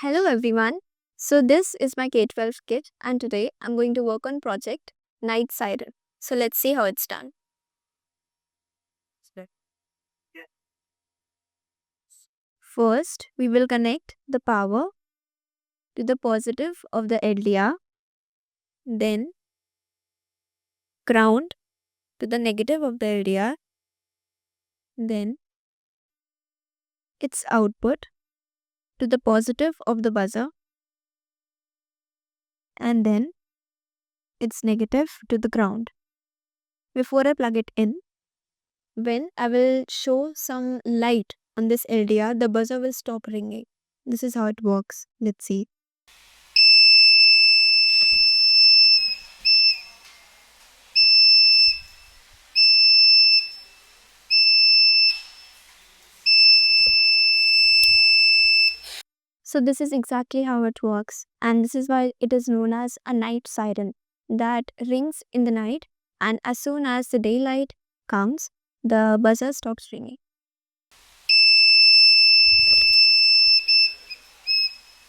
Hello everyone. So this is my K-12 kit and today I'm going to work on project Night Siren. So let's see how it's done. First, we will connect the power to the positive of the LDR, then ground to the negative of the LDR, then its output to the positive of the buzzer, and then its negative to the ground. Before I plug it in, when I will show some light on this LDR, the buzzer will stop ringing. This is how it works. Let's see. So this is exactly how it works, and this is why it is known as a night siren that rings in the night, and as soon as the daylight comes, the buzzer stops ringing.